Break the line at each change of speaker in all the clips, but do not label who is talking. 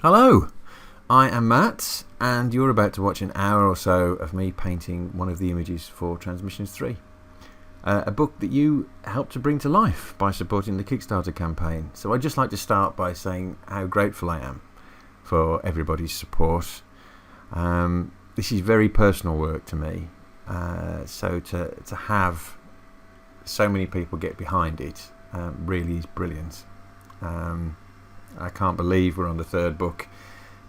Hello, I am Matt, and you're about to watch an hour or so of me painting one of the images for Transmissions 3, a book that you helped to bring to life by supporting the Kickstarter campaign. So I'd just like to start by saying how grateful I am for everybody's support. This is very personal work to me, so to have so many people get behind it really is brilliant. I can't believe we're on the third book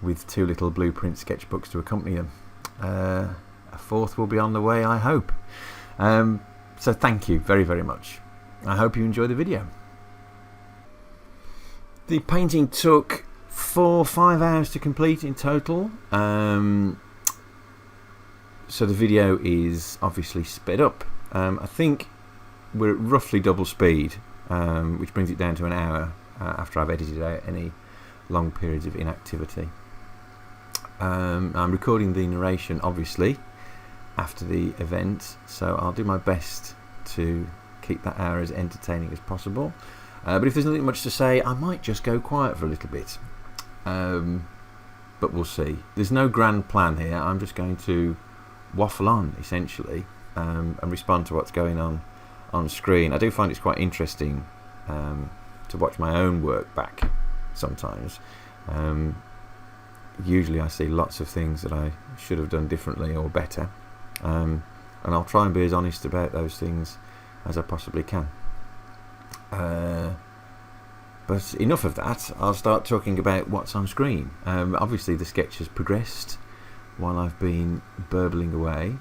with 2 little blueprint sketchbooks to accompany them. A fourth will be on the way, I hope. So thank you very, very much. I hope you enjoy the video. The painting took 4 or 5 hours to complete in total. So the video is obviously sped up. I think we're at roughly double speed, which brings it down to an hour. After I've edited out any long periods of inactivity. I'm recording the narration obviously after the event, so I'll do my best to keep that hour as entertaining as possible, but if there's nothing much to say, I might just go quiet for a little bit, but we'll see. There's no grand plan here. I'm just going to waffle on essentially, and respond to what's going on screen. I do find it's quite interesting to watch my own work back sometimes. Usually I see lots of things that I should have done differently or better, and I'll try and be as honest about those things as I possibly can. But enough of that, I'll start talking about what's on screen. Obviously the sketch has progressed while I've been burbling away.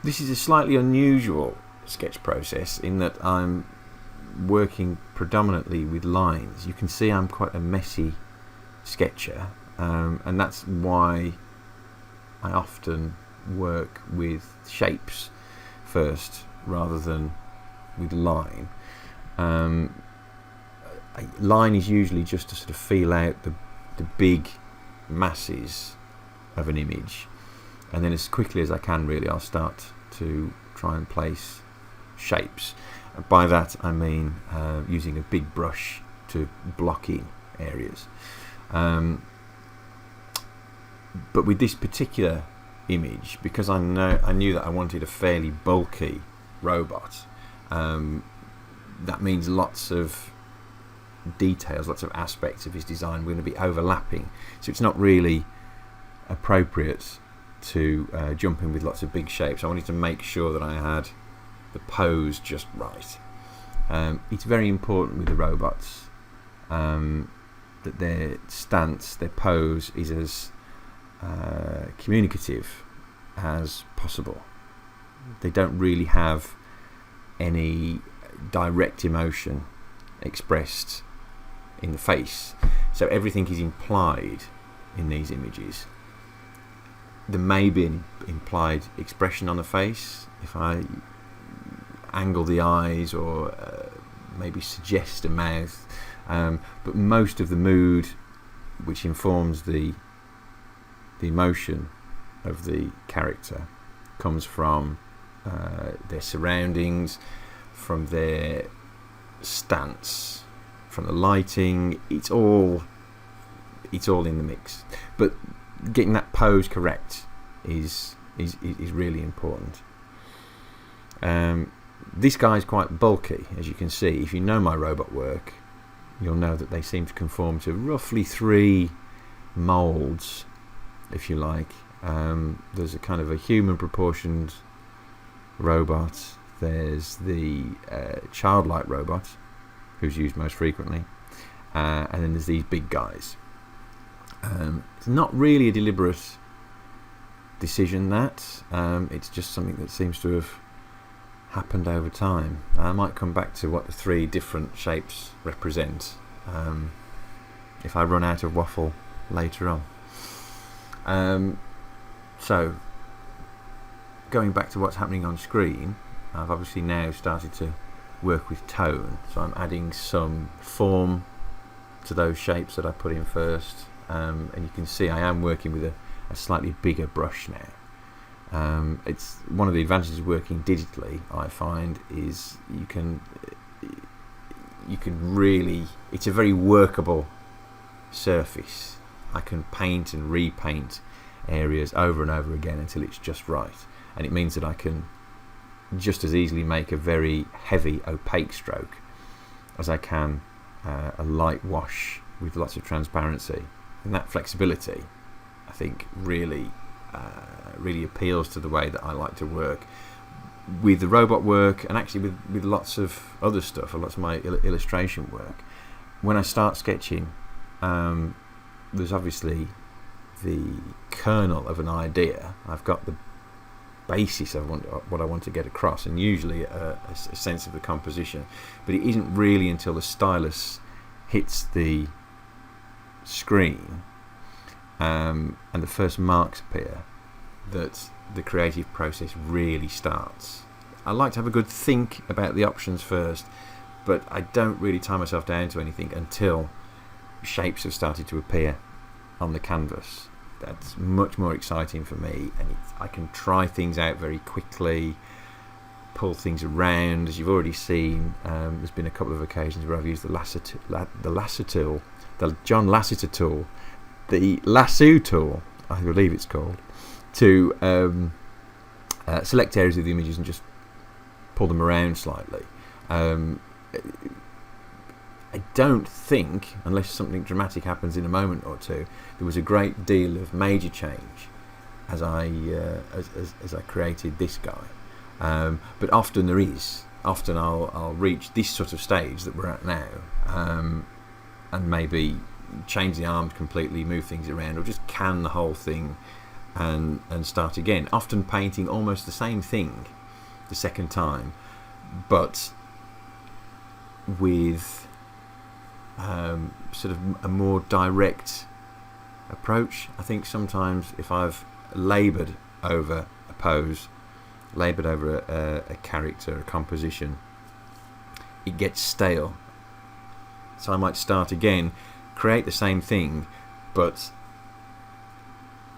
This is a slightly unusual sketch process in that I'm working predominantly with lines. You can see I'm quite a messy sketcher, and that's why I often work with shapes first rather than with line. Line is usually just to sort of feel out the big masses of an image, and then as quickly as I can really I'll start to try and place shapes. By that I mean using a big brush to block in areas. But with this particular image, because I knew that I wanted a fairly bulky robot, that means lots of details, lots of aspects of his design were going to be overlapping, so it's not really appropriate to jump in with lots of big shapes. I wanted to make sure that I had the pose just right. It's very important with the robots that their stance, their pose is as communicative as possible. They don't really have any direct emotion expressed in the face, so everything is implied in these images. There may be an implied expression on the face if I angle the eyes or maybe suggest a mouth, but most of the mood which informs the emotion of the character comes from their surroundings, from their stance, from the lighting. It's all in the mix, but getting that pose correct is really important. This guy is quite bulky, as you can see. If you know my robot work, you'll know that they seem to conform to roughly 3 moulds, if you like. There's a kind of a human proportioned robot, there's the childlike robot, who's used most frequently, and then there's these big guys. It's not really a deliberate decision, that it's just something that seems to have happened over time. I might come back to what the 3 different shapes represent if I run out of waffle later on. So going back to what's happening on screen, I've obviously now started to work with tone, so I'm adding some form to those shapes that I put in first, and you can see I am working with a slightly bigger brush now. It's one of the advantages of working digitally, I find, is you can really, it's a very workable surface. I can paint and repaint areas over and over again until it's just right, and it means that I can just as easily make a very heavy opaque stroke as I can a light wash with lots of transparency. And that flexibility, I think, really appeals to the way that I like to work with the robot work, and actually with lots of other stuff, or lots of my illustration work. When I start sketching, there's obviously the kernel of an idea. I've got the basis of what I want to get across, and usually a sense of the composition, but it isn't really until the stylus hits the screen and the first marks appear that the creative process really starts. I like to have a good think about the options first, but I don't really tie myself down to anything until shapes have started to appear on the canvas. That's much more exciting for me, and I can try things out very quickly, pull things around. As you've already seen, there's been a couple of occasions where I've used the lasso tool, the John Lasseter tool, the lasso tool, I believe it's called, to select areas of the images and just pull them around slightly. I don't think, unless something dramatic happens in a moment or two, there was a great deal of major change as I created this guy. But often there is. Often I'll reach this sort of stage that we're at now, and maybe change the arms completely, move things around, or just can the whole thing and start again. Often painting almost the same thing the second time, but with sort of a more direct approach. I think sometimes if I've laboured over a pose, laboured over a character, a composition, it gets stale. So I might start again, create the same thing, but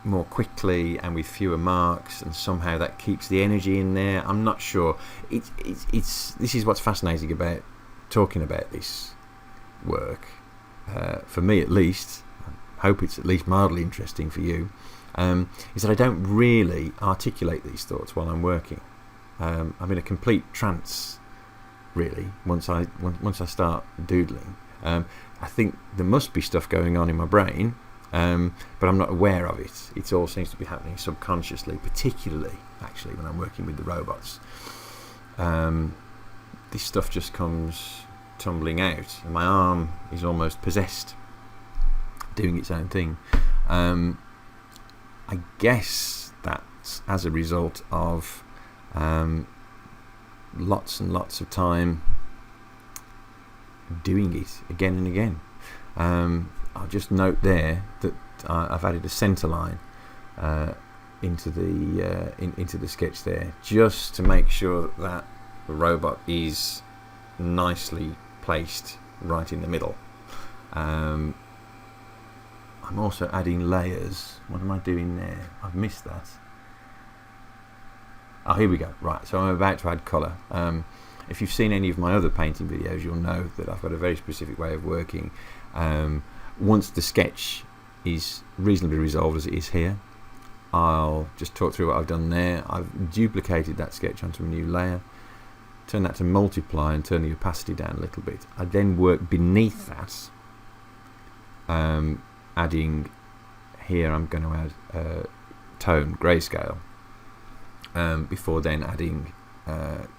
more quickly and with fewer marks, and somehow that keeps the energy in there. I'm not sure. This is what's fascinating about talking about this work, for me at least. I hope it's at least mildly interesting for you, is that I don't really articulate these thoughts while I'm working. I'm in a complete trance, really, once I start doodling. I think there must be stuff going on in my brain, but I'm not aware of it. It all seems to be happening subconsciously, particularly actually when I'm working with the robots. This stuff just comes tumbling out, and my arm is almost possessed, doing its own thing. I guess that's as a result of lots and lots of time doing it again and again. I'll just note there that I've added a centre line into the sketch there, just to make sure that the robot is nicely placed right in the middle. I'm also adding layers. What am I doing there? I've missed that. Oh, here we go. Right, so I'm about to add colour. If you've seen any of my other painting videos, you'll know that I've got a very specific way of working. Once the sketch is reasonably resolved, as it is here, I'll just talk through what I've done there. I've duplicated that sketch onto a new layer, turn that to multiply and turn the opacity down a little bit. I then work beneath that, adding here, I'm going to add tone, grayscale, before then adding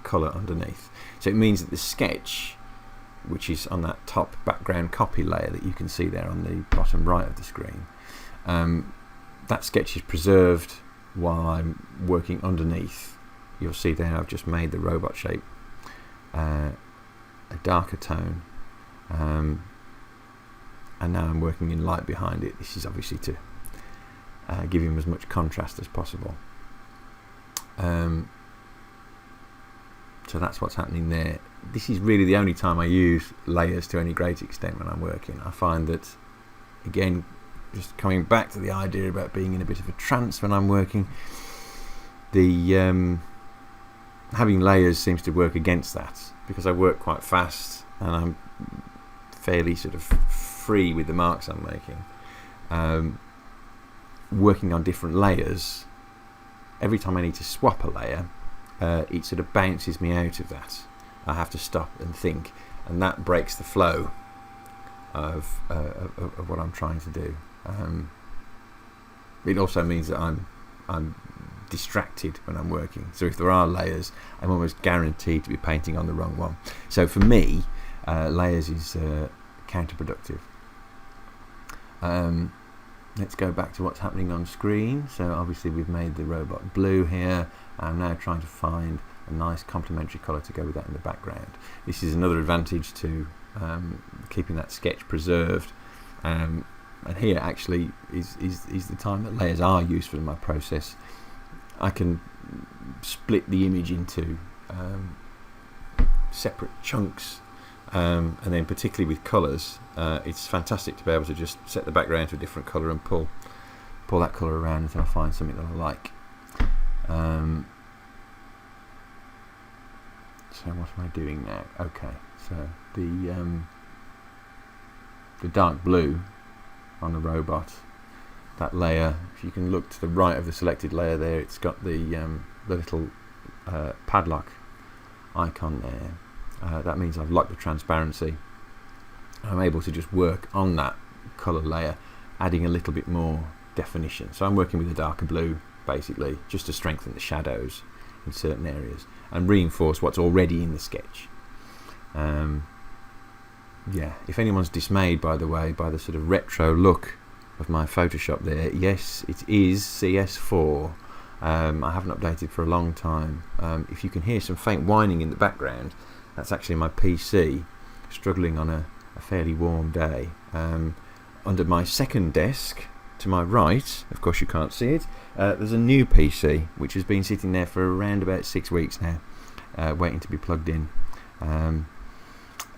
colour underneath. So it means that the sketch, which is on that top background copy layer that you can see there on the bottom right of the screen, that sketch is preserved while I'm working underneath. You'll see there I've just made the robot shape a darker tone, and now I'm working in light behind it. This is obviously to give him as much contrast as possible. So that's what's happening there. This is really the only time I use layers to any great extent when I'm working. I find that, again, just coming back to the idea about being in a bit of a trance when I'm working, the having layers seems to work against that, because I work quite fast and I'm fairly sort of free with the marks I'm making. Working on different layers, every time I need to swap a layer, it sort of bounces me out of that. I have to stop and think, and that breaks the flow of what I'm trying to do. It also means that I'm distracted when I'm working. So if there are layers, I'm almost guaranteed to be painting on the wrong one. So for me, layers is counterproductive. Let's go back to what's happening on screen. So obviously we've made the robot blue here. I'm now trying to find a nice complementary colour to go with that in the background. This is another advantage to keeping that sketch preserved. And here actually is the time that layers are useful in my process. I can split the image into separate chunks, and then particularly with colours, it's fantastic to be able to just set the background to a different colour and pull that colour around until I find something that I like. So what am I doing now? Okay, so the dark blue on the robot, that layer, if you can look to the right of the selected layer there, it's got the little padlock icon there. That means I've locked the transparency. I'm able to just work on that colour layer, adding a little bit more definition. So I'm working with a darker blue basically just to strengthen the shadows in certain areas and reinforce what's already in the sketch. Yeah, if anyone's dismayed, by the way, by the sort of retro look of my Photoshop there, yes, it is CS4. I haven't updated for a long time. If you can hear some faint whining in the background, that's actually my PC struggling on a fairly warm day. Under my second desk to my right, of course you can't see it, there's a new PC which has been sitting there for around about 6 weeks now, waiting to be plugged in.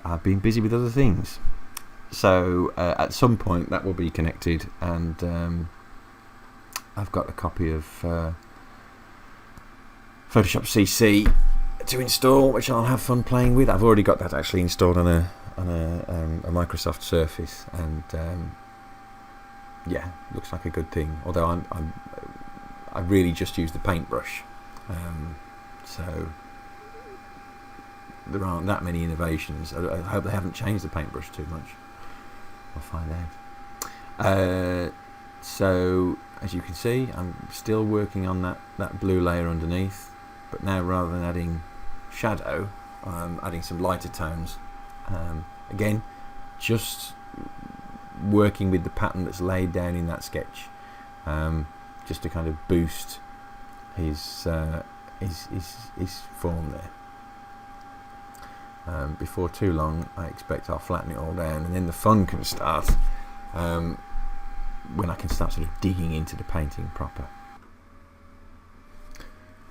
I've been busy with other things, so at some point that will be connected, and I've got a copy of Photoshop CC to install, which I'll have fun playing with. I've already got that actually installed on a Microsoft Surface, and yeah, looks like a good thing. Although I really just use the paintbrush, so there aren't that many innovations. I hope they haven't changed the paintbrush too much. I'll find out. So as you can see, I'm still working on that blue layer underneath, but now rather than adding shadow, I'm adding some lighter tones. Again, just working with the pattern that's laid down in that sketch, just to kind of boost his form there. Before too long, I expect I'll flatten it all down, and then the fun can start when I can start sort of digging into the painting proper.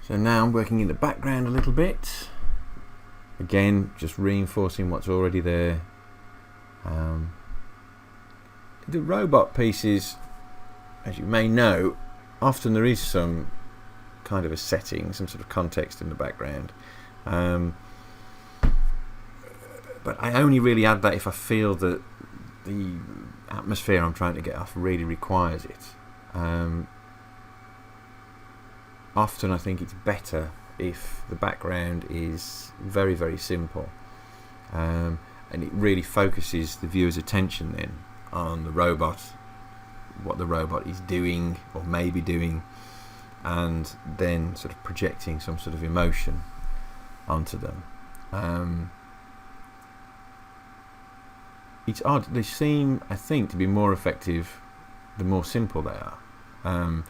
So now I'm working in the background a little bit. Again, just reinforcing what's already there. The robot pieces, as you may know, often there is some kind of a setting, some sort of context in the background. But I only really add that if I feel that the atmosphere I'm trying to get off really requires it. Often I think it's better if the background is very, very simple, and it really focuses the viewer's attention then on the robot, what the robot is doing or may be doing, and then sort of projecting some sort of emotion onto them. It's odd, they seem, I think, to be more effective the more simple they are, and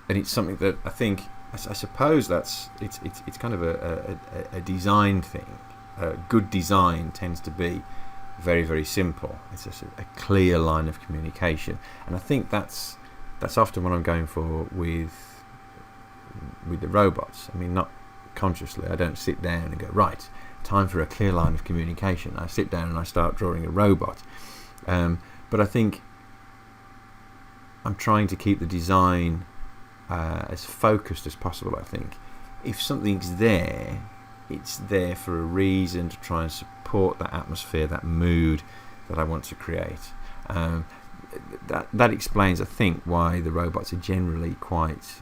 it's something that I think, I suppose that's it's kind of a design thing. Good design tends to be very, very simple. It's just a clear line of communication, and I think that's often what I'm going for with the robots. I mean, not consciously. I don't sit down and go, right, time for a clear line of communication. I sit down and I start drawing a robot. But I think I'm trying to keep the design as focused as possible. I think if something's there, it's there for a reason, to try and support that atmosphere, that mood that I want to create. That explains, I think, why the robots are generally quite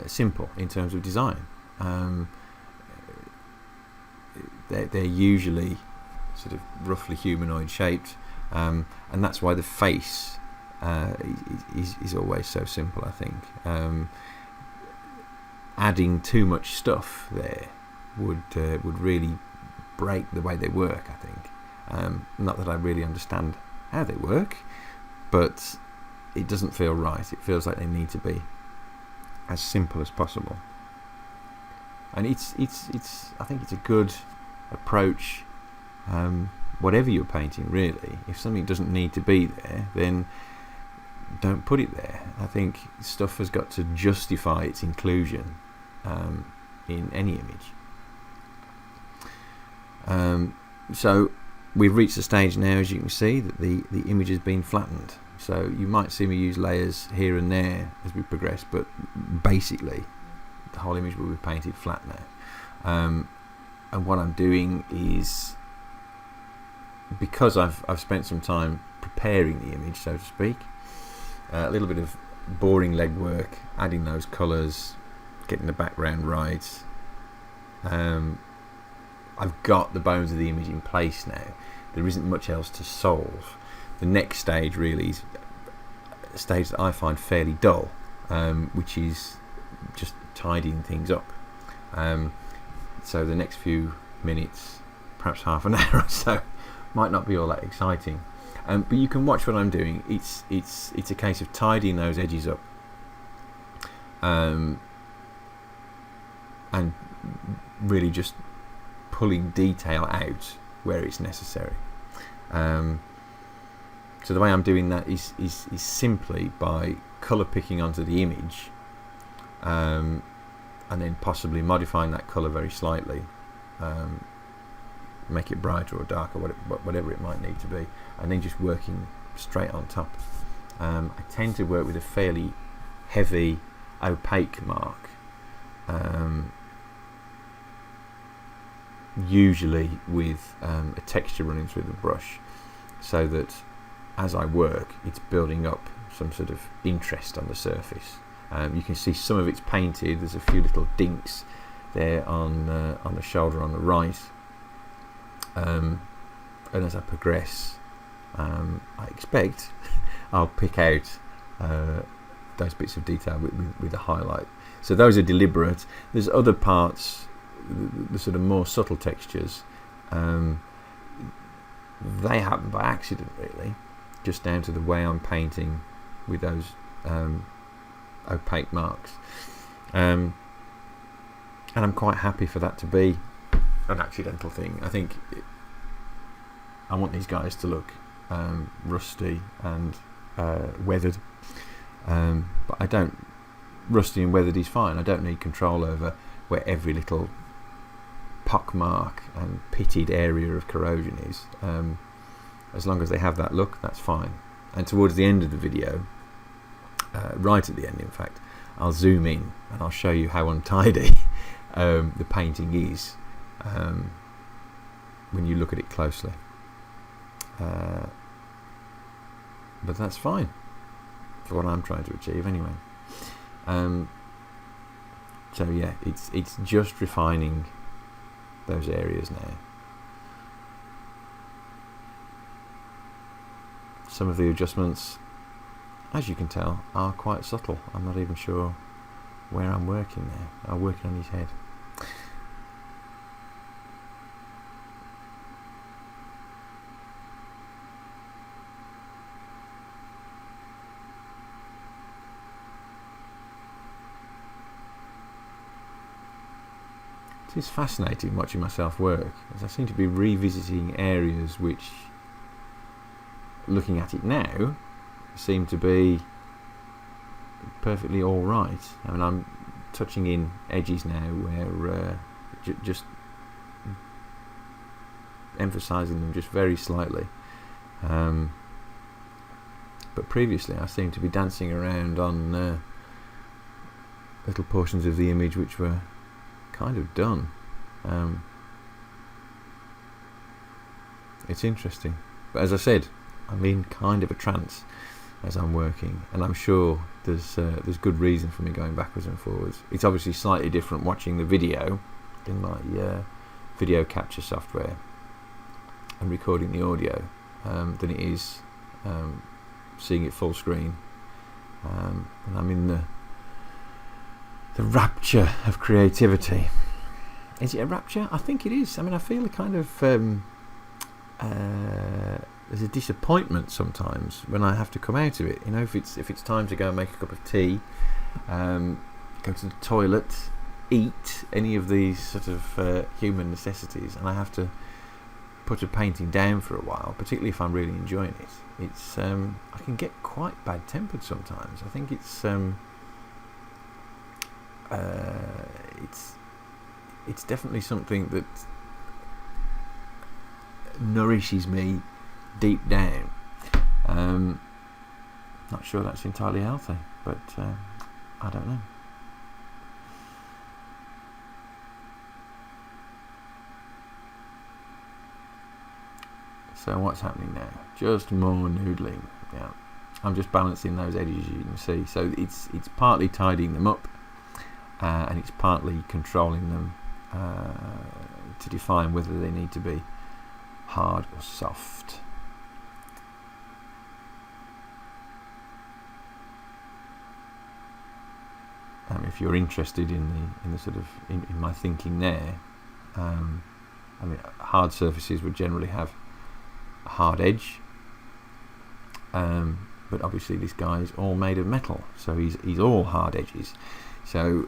simple in terms of design. They're usually sort of roughly humanoid shaped, and that's why the face is always so simple, I think. Adding too much stuff there would really break the way they work, I think. Not that I really understand how they work, but it doesn't feel right. It feels like they need to be as simple as possible. And it's I think it's a good approach, whatever you're painting, really. If something doesn't need to be there, then don't put it there. I think stuff has got to justify its inclusion in any image. So we've reached the stage now, as you can see, that the image has been flattened. So you might see me use layers here and there as we progress, but basically the whole image will be painted flat now. And what I'm doing is, because I've spent some time preparing the image, so to speak, a little bit of boring legwork, adding those colours, getting the background right. I've got the bones of the image in place now. There isn't much else to solve. The next stage really is a stage that I find fairly dull, which is just tidying things up. So the next few minutes, perhaps half an hour or so, might not be all that exciting. But you can watch what I'm doing. It's a case of tidying those edges up, and really just pulling detail out where it's necessary. So the way I'm doing that is simply by colour picking onto the image, and then possibly modifying that colour very slightly, make it brighter or darker, whatever it might need to be, and then just working straight on top. I tend to work with a fairly heavy opaque mark, usually with a texture running through the brush, so that as I work it's building up some sort of interest on the surface. You can see some of it's painted. There's a few little dinks there on the shoulder on the right, and as I progress, I expect I'll pick out those bits of detail with a highlight. So those are deliberate. There's other parts, the sort of more subtle textures, they happen by accident, really, just down to the way I'm painting with those opaque marks, and I'm quite happy for that to be an accidental thing. I think I want these guys to look rusty and weathered, but I don't. Rusty and weathered is fine. I don't need control over where every little pockmark and pitted area of corrosion is. As long as they have that look, that's fine. And towards the end of the video, right at the end in fact, I'll zoom in and I'll show you how untidy the painting is when you look at it closely. But that's fine for what I'm trying to achieve anyway. So yeah, it's just refining those areas now. Some of the adjustments, as you can tell, are quite subtle. I'm not even sure where I'm working there. I'm working on his head. It is fascinating watching myself work, as I seem to be revisiting areas which, looking at it now, seem to be perfectly all right. I mean, I'm touching in edges now where just emphasising them just very slightly, but previously I seemed to be dancing around on little portions of the image which were kind of done. It's interesting, but as I said, I'm in kind of a trance as I'm working, and I'm sure there's good reason for me going backwards and forwards. It's obviously slightly different watching the video in my video capture software and recording the audio than it is seeing it full screen, and I'm in the rapture of creativity. Is it a rapture? I think it is. I mean, I feel a kind of there's a disappointment sometimes when I have to come out of it. You know, if it's time to go and make a cup of tea, go to the toilet, eat, any of these sort of human necessities, and I have to put a painting down for a while, particularly if I'm really enjoying it. It's I can get quite bad-tempered sometimes. I think it's definitely something that nourishes me deep down. Not sure that's entirely healthy, but I don't know. So what's happening now? Just more noodling. Yeah, I'm just balancing those edges, you can see. So it's partly tidying them up, and it's partly controlling them to define whether they need to be hard or soft. If you're interested in the sort of in my thinking there, I mean, hard surfaces would generally have a hard edge, but obviously this guy is all made of metal, so he's all hard edges. So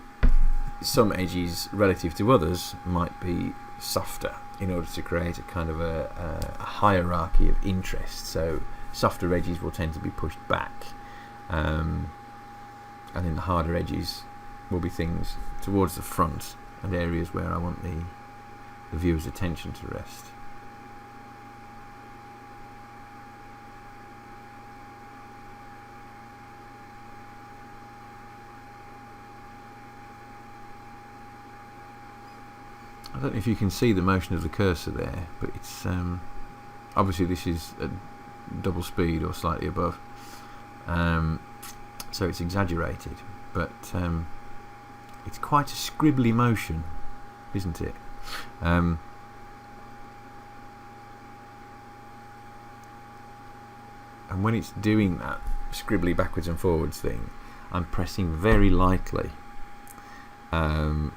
some edges relative to others might be softer in order to create a kind of a hierarchy of interest. So softer edges will tend to be pushed back, and then the harder edges will be things towards the front and areas where I want the viewer's attention to rest. I don't know if you can see the motion of the cursor there, but it's obviously this is at double speed or slightly above, so it's exaggerated, but it's quite a scribbly motion, isn't it? And when it's doing that scribbly backwards and forwards thing, I'm pressing very lightly, and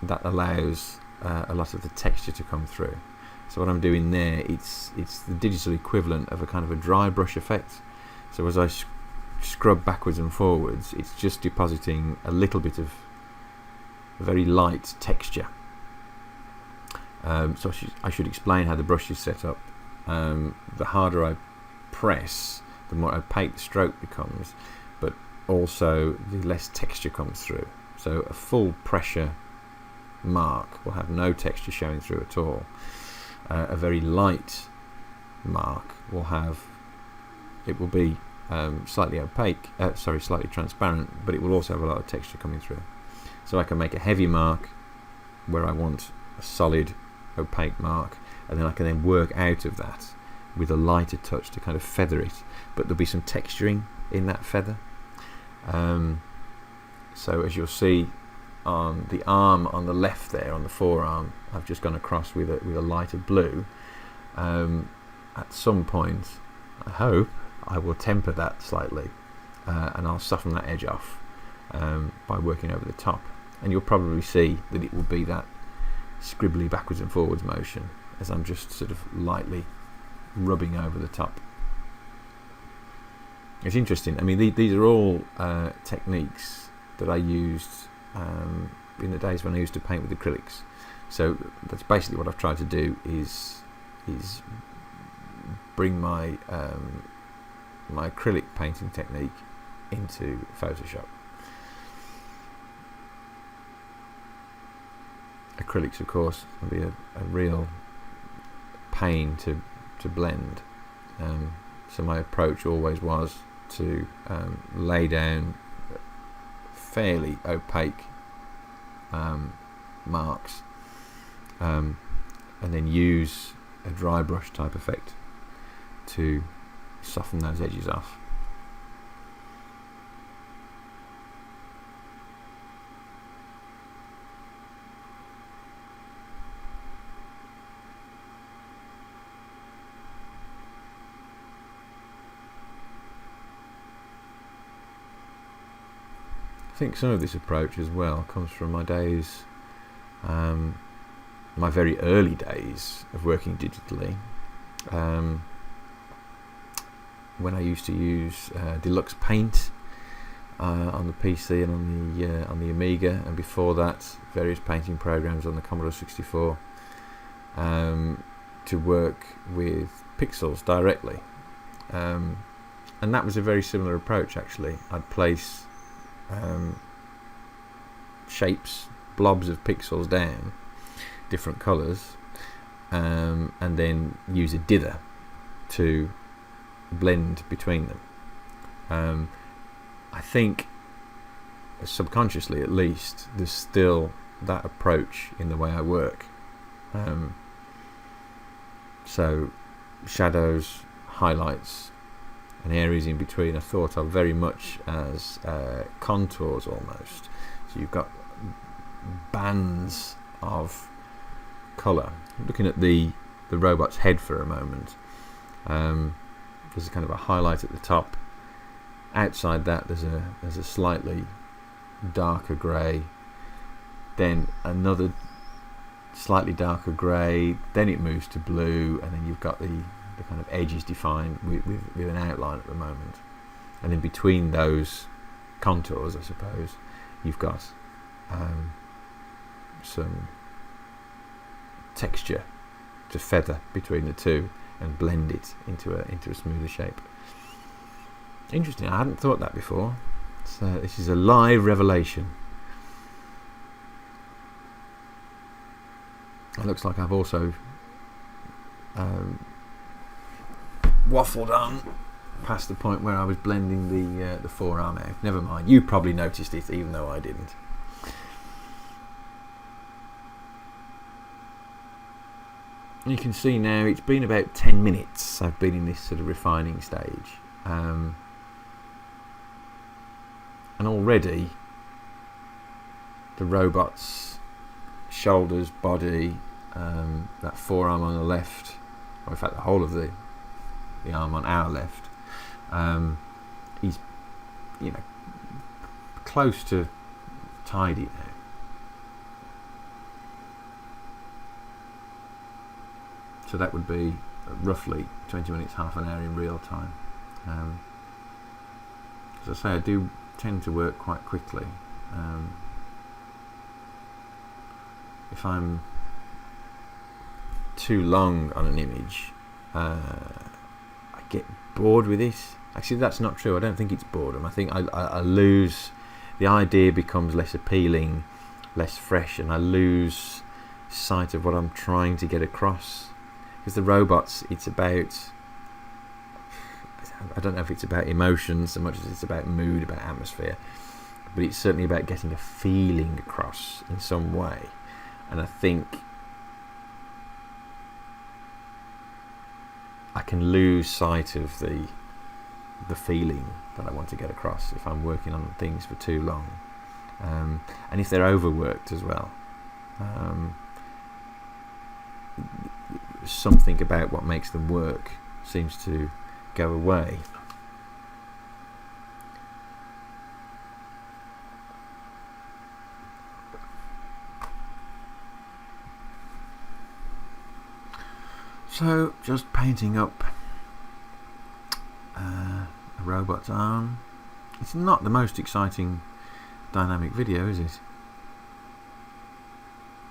that allows a lot of the texture to come through. So what I'm doing there, it's the digital equivalent of a kind of a dry brush effect. So as I scrub backwards and forwards, it's just depositing a little bit of very light texture. So I should explain how the brush is set up. The harder I press, the more opaque the stroke becomes, but also the less texture comes through. So a full pressure mark will have no texture showing through at all. A very light mark will be slightly opaque, slightly transparent, but it will also have a lot of texture coming through. So I can make a heavy mark where I want a solid opaque mark, and then I can then work out of that with a lighter touch to kind of feather it, but there'll be some texturing in that feather. So as you'll see on the arm on the left there, on the forearm, I've just gone across with a lighter blue. At some point, I hope I will temper that slightly, and I'll soften that edge off by working over the top, and you'll probably see that it will be that scribbly backwards and forwards motion as I'm just sort of lightly rubbing over the top. It's interesting. I mean, these are all techniques that I used in the days when I used to paint with acrylics. So that's basically what I've tried to do is bring my my acrylic painting technique into Photoshop. Acrylics, of course, can be a real pain to blend. So my approach always was to lay down fairly opaque marks, and then use a dry brush type effect to soften those edges off. I think some of this approach as well comes from my days, my very early days of working digitally, when I used to use Deluxe Paint on the PC and on the Amiga, and before that various painting programs on the Commodore 64, to work with pixels directly, and that was a very similar approach actually. I'd place shapes, blobs of pixels down, different colours, and then use a dither to blend between them. I think subconsciously at least there's still that approach in the way I work. So shadows, highlights and areas in between are thought of very much as contours almost. So you've got bands of colour. Looking at the robot's head for a moment, there's a kind of a highlight at the top. Outside that there's a slightly darker grey, then another slightly darker grey, then it moves to blue, and then you've got the kind of edges defined with an outline at the moment, and in between those contours I suppose you've got some texture to feather between the two and blend it into a smoother shape. Interesting, I hadn't thought that before. So this is a live revelation. It looks like I've also waffled on past the point where I was blending the forearm out. Never mind, you probably noticed it even though I didn't. You can see now it's been about 10 minutes I've been in this sort of refining stage, and already the robot's shoulders, body, that forearm on the left, or in fact the whole of the arm on our left, is, you know, close to tidy now. So that would be roughly 20 minutes, half an hour in real time. As I say, I do tend to work quite quickly. If I'm too long on an image, I get bored with this. Actually, that's not true. I don't think it's boredom. I think I lose, the idea becomes less appealing, less fresh, and I lose sight of what I'm trying to get across. Because the robots, it's about, I don't know if it's about emotion so much as it's about mood, about atmosphere, but it's certainly about getting a feeling across in some way. And I think I can lose sight of the feeling that I want to get across if I'm working on things for too long, and if they're overworked as well. Something about what makes them work seems to go away. So just painting up a robot's arm. It's not the most exciting dynamic video, is it?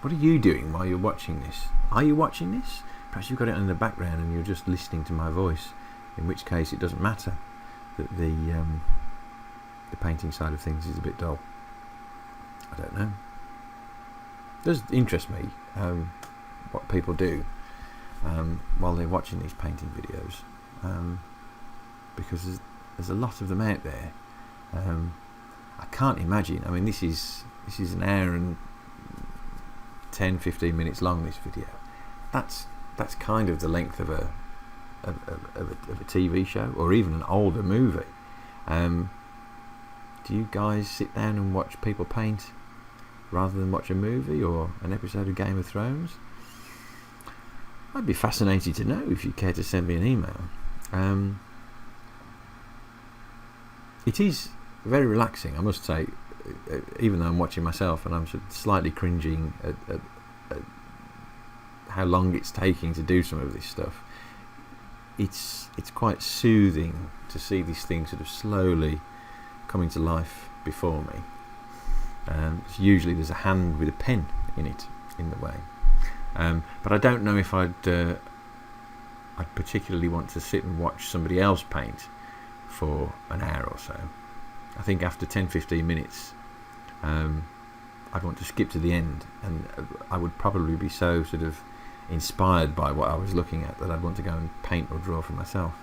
What are you doing while you're watching this? Are you watching this? Perhaps you've got it in the background and you're just listening to my voice, in which case it doesn't matter that the painting side of things is a bit dull. I don't know. It does interest me what people do while they're watching these painting videos, because there's a lot of them out there. I can't imagine. I mean, this is an hour and 10-15 minutes long, this video. That's kind of the length of a TV show, or even an older movie. Do you guys sit down and watch people paint rather than watch a movie or an episode of Game of Thrones? I'd be fascinated to know if you care to send me an email. It is very relaxing, I must say, even though I'm watching myself and I'm sort of slightly cringing at how long it's taking to do some of this stuff. It's quite soothing to see these things sort of slowly coming to life before me. Usually there's a hand with a pen in it, in the way. But I don't know if I'd particularly want to sit and watch somebody else paint for an hour or so. I think after 10-15 minutes I'd want to skip to the end, and I would probably be so sort of inspired by what I was looking at that I'd want to go and paint or draw for myself.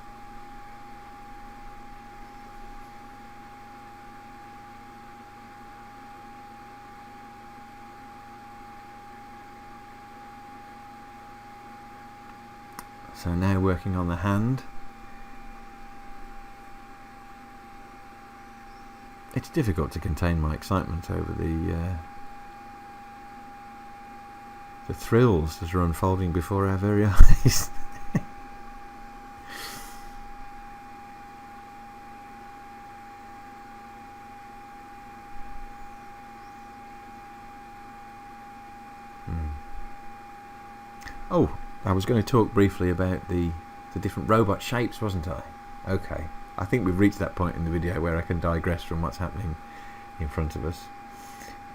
So now working on the hand. It's difficult to contain my excitement over the thrills that are unfolding before our very eyes. Oh, I was going to talk briefly about the different robot shapes, wasn't I? Okay. I think we've reached that point in the video where I can digress from what's happening in front of us.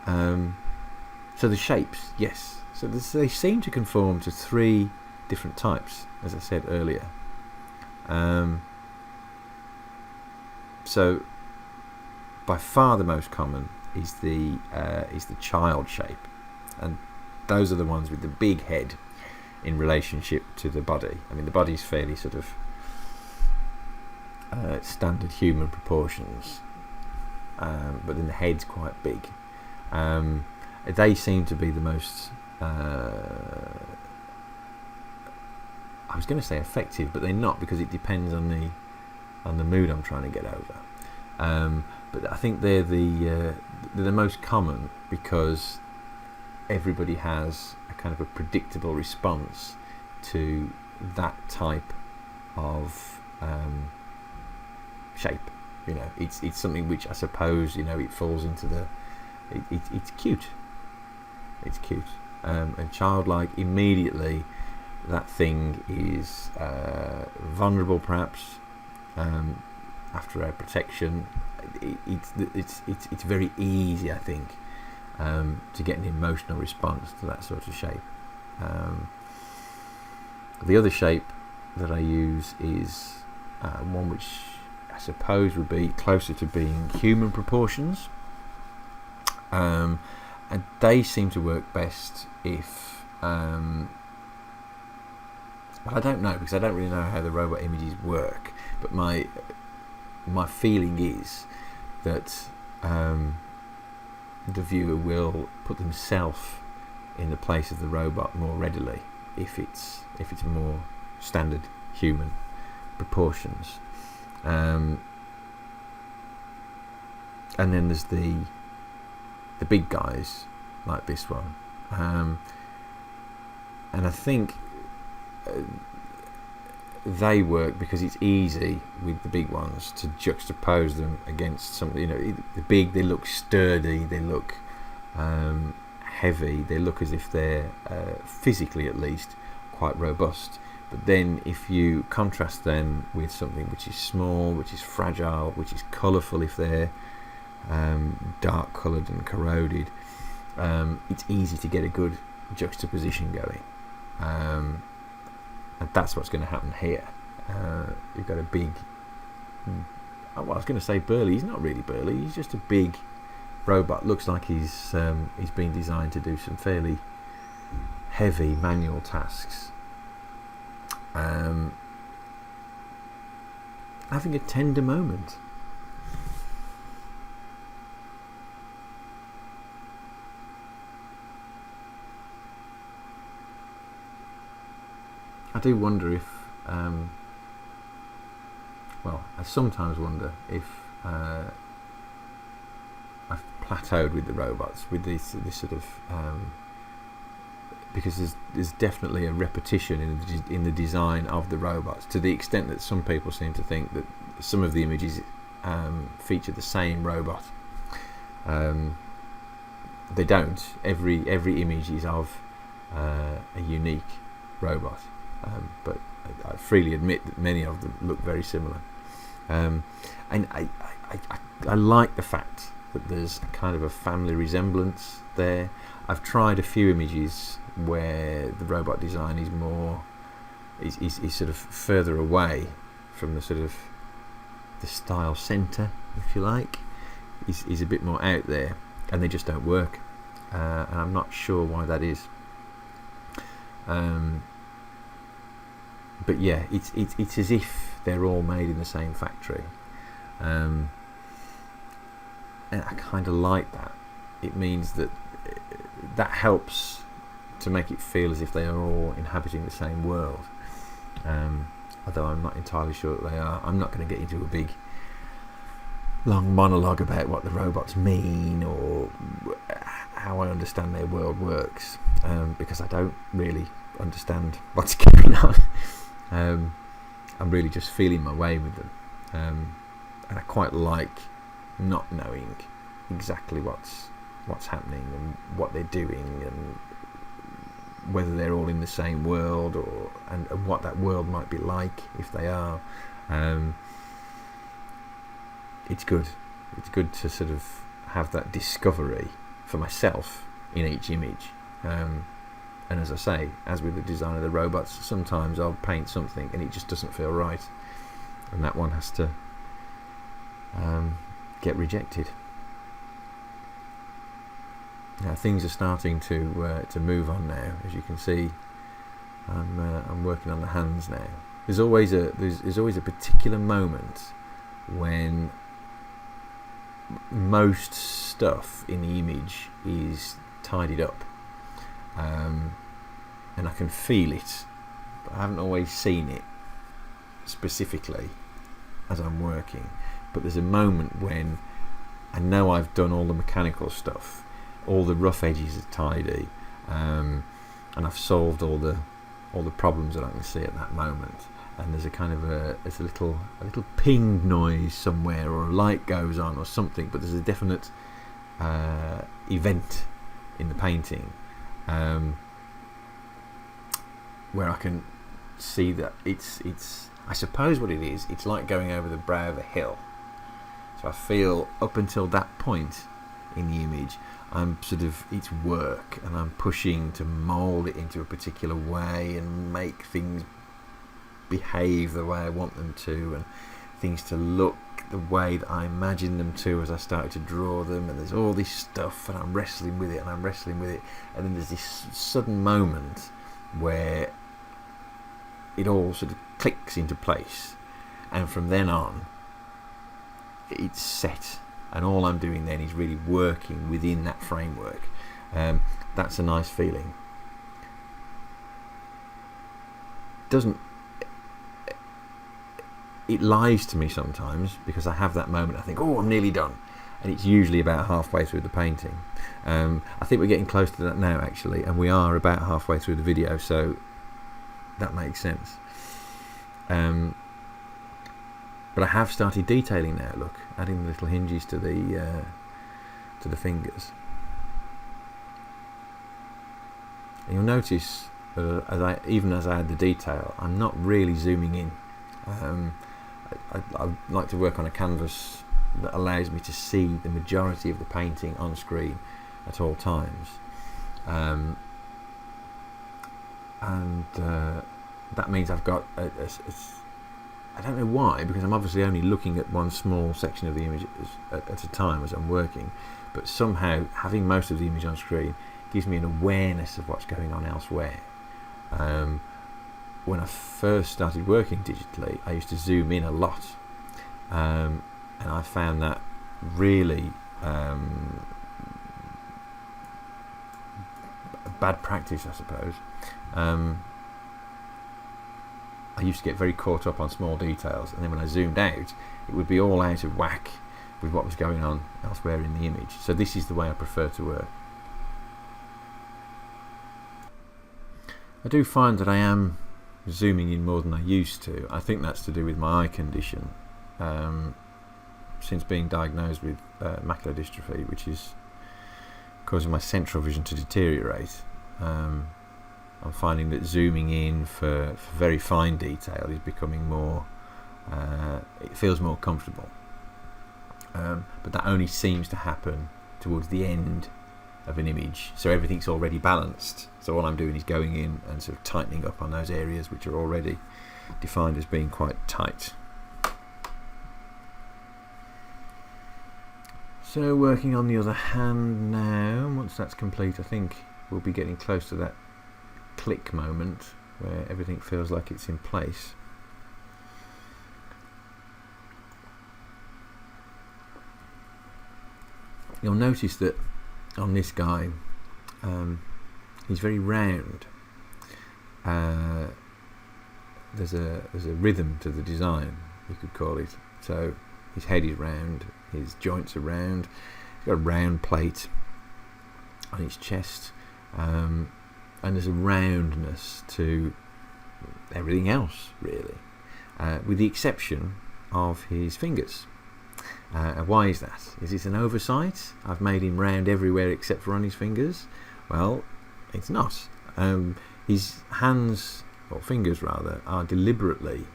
So the shapes, yes. So they seem to conform to 3 different types, as I said earlier. So by far the most common is the child shape, and those are the ones with the big head in relationship to the body. I mean, the body's fairly sort of standard human proportions, but then the head's quite big. They seem to be the most I was going to say effective, but they're not, because it depends on the mood I'm trying to get over. But I think they're the most common because everybody has a kind of a predictable response to that type of shape. You know, it's something which I suppose, you know, it falls into the it's cute. It's cute and childlike. Immediately, that thing is vulnerable, perhaps after our protection. It's very easy, I think, to get an emotional response to that sort of shape. The other shape that I use is one which I suppose would be closer to being human proportions, and they seem to work best if well, I don't know, because I don't really know how the robot images work, but my feeling is that the viewer will put themselves in the place of the robot more readily if it's more standard human proportions. And then there's the big guys like this one, and I think they work because it's easy with the big ones to juxtapose them against something. You know, the big, they look sturdy, they look heavy, they look as if they're physically at least quite robust. But then if you contrast them with something which is small, which is fragile, which is colourful, if they're dark coloured and corroded, it's easy to get a good juxtaposition going. And that's what's going to happen here. You've got a big, I was going to say burly, he's not really burly, he's just a big robot. Looks like he's been designed to do some fairly heavy manual tasks. Having a tender moment. I do wonder if, well, I sometimes wonder if I've plateaued with the robots, with this sort of, because there's definitely a repetition in the design of the robots, to the extent that some people seem to think that some of the images feature the same robot. They don't. Every image is of a unique robot, but I freely admit that many of them look very similar. And I like the fact that there's kind of a family resemblance there. I've tried a few images where the robot design is more is sort of further away from the sort of the style centre, if you like. Is a bit more out there, and they just don't work, and I'm not sure why that is. But yeah, it's as if they're all made in the same factory, and I kind of like that. It means that helps to make it feel as if they are all inhabiting the same world, although I'm not entirely sure that they are. I'm not going to get into a big long monologue about what the robots mean or how I understand their world works, because I don't really understand what's going on. I'm really just feeling my way with them, and I quite like not knowing exactly what's happening and what they're doing and whether they're all in the same world and what that world might be like if they are. It's good to sort of have that discovery for myself in each image, and as I say, as with the design of the robots, sometimes I'll paint something and it just doesn't feel right, and that one has to get rejected. Now things are starting to move on now. As you can see, I'm working on the hands now. There's always a particular moment when most stuff in the image is tidied up, and I can feel it, but I haven't always seen it specifically as I'm working. But there's a moment when I know I've done all the mechanical stuff, all the rough edges are tidy, and I've solved all the problems that I can see at that moment. And there's a kind of a little ping noise somewhere, or a light goes on or something, but there's a definite event in the painting, where I can see that it's I suppose what it is, it's like going over the brow of a hill. So I feel up until that point in the image, it's work, and I'm pushing to mould it into a particular way and make things behave the way I want them to, and things to look the way that I imagine them to as I started to draw them. And there's all this stuff, and I'm wrestling with it, and then there's this sudden moment where it all sort of clicks into place, and from then on it's set, and all I'm doing then is really working within that framework. That's a nice feeling. It lies to me sometimes, because I have that moment, I think, oh, I'm nearly done, and it's usually about halfway through the painting. I think we're getting close to that now, actually, and we are about halfway through the video, so that makes sense. But I have started detailing now. Look, adding the little hinges to the fingers. And you'll notice even as I add the detail, I'm not really zooming in. I like to work on a canvas that allows me to see the majority of the painting on screen at all times, and that means I've got I don't know why, because I'm obviously only looking at one small section of the image at a time as I'm working, but somehow having most of the image on screen gives me an awareness of what's going on elsewhere. When I first started working digitally, I used to zoom in a lot, and I found that really bad practice, I suppose. I used to get very caught up on small details, and then when I zoomed out, it would be all out of whack with what was going on elsewhere in the image. So this is the way I prefer to work. I do find that I am zooming in more than I used to. I think that's to do with my eye condition. Since being diagnosed with macular dystrophy, which is causing my central vision to deteriorate, I'm finding that zooming in for very fine detail is becoming more, it feels more comfortable. But that only seems to happen towards the end of an image, so everything's already balanced. So all I'm doing is going in and sort of tightening up on those areas which are already defined as being quite tight. So working on the other hand now, once that's complete, I think we'll be getting close to that click moment where everything feels like it's in place. You'll notice that on this guy, he's very round. There's a rhythm to the design, you could call it. So his head is round, his joints are round, he's got a round plate on his chest, and there's a roundness to everything else, really, with the exception of his fingers. Why is that? Is it an oversight? I've made him round everywhere except for on his fingers? Well, it's not. His hands, or fingers rather, are deliberately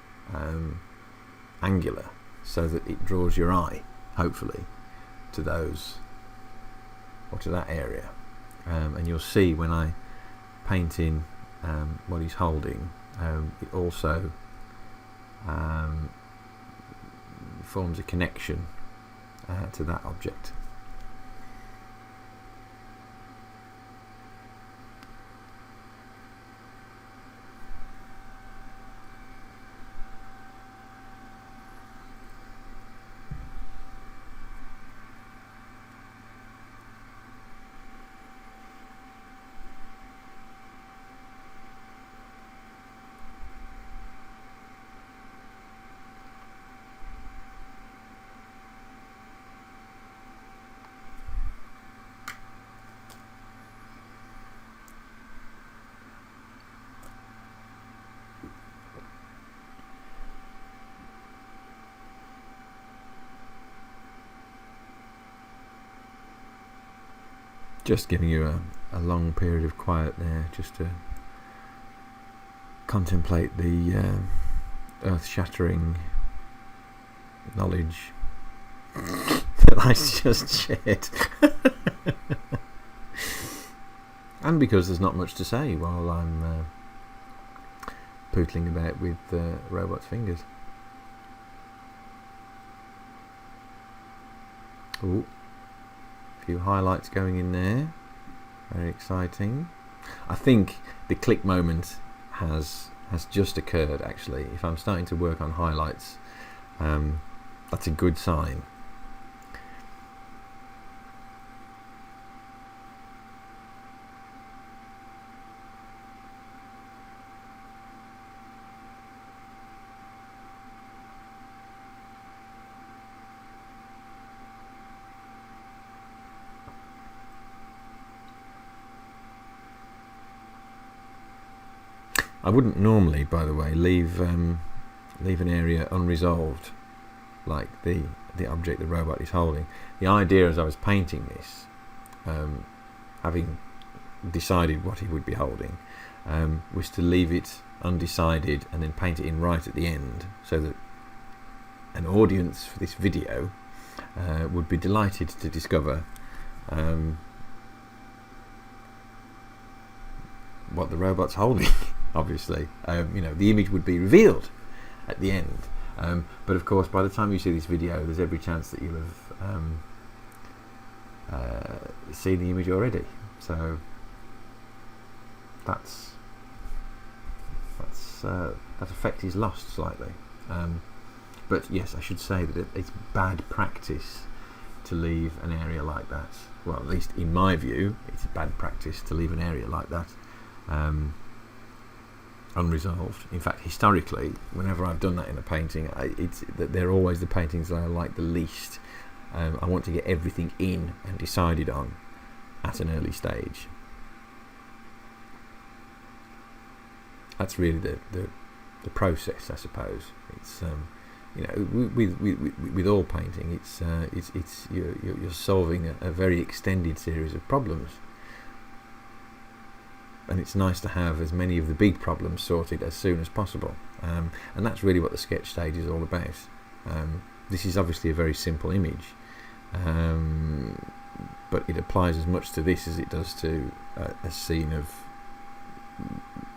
angular, so that it draws your eye, hopefully, to those, or to that area. And you'll see when I paint in what he's holding, it also forms a connection to that object. Just giving you a long period of quiet there, just to contemplate the earth-shattering knowledge that I just shared. And because there's not much to say while I'm pootling about with robot's fingers. Ooh. Few highlights going in there, very exciting. I think the click moment has just occurred, actually. If I'm starting to work on highlights, that's a good sign. I wouldn't normally, by the way, leave an area unresolved, like the object the robot is holding. The idea as I was painting this, having decided what he would be holding, was to leave it undecided and then paint it in right at the end, so that an audience for this video would be delighted to discover what the robot's holding. Obviously, the image would be revealed at the end, but of course by the time you see this video there's every chance that you'll have seen the image already, so that effect is lost slightly. But yes, I should say that it's bad practice to leave an area like that. Well, at least in my view, it's bad practice to leave an area like that unresolved. In fact, historically, whenever I've done that in a painting, they're always the paintings that I like the least. I want to get everything in and decided on at an early stage. That's really the process, I suppose. It's with all painting, you're solving a very extended series of problems, and it's nice to have as many of the big problems sorted as soon as possible. And that's really what the sketch stage is all about. This is obviously a very simple image, but it applies as much to this as it does to a scene of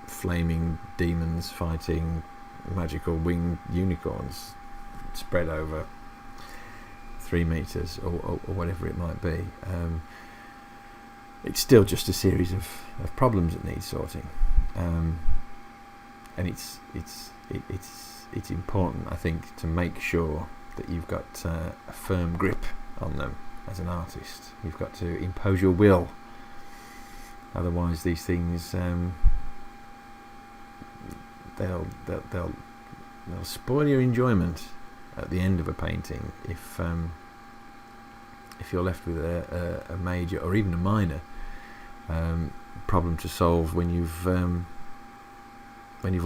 flaming demons fighting magical winged unicorns spread over 3 meters or whatever it might be. It's still just a series of problems that need sorting, and it's important, I think, to make sure that you've got a firm grip on them as an artist. You've got to impose your will, otherwise these things they'll spoil your enjoyment at the end of a painting if you're left with a major or even a minor problem to solve when you've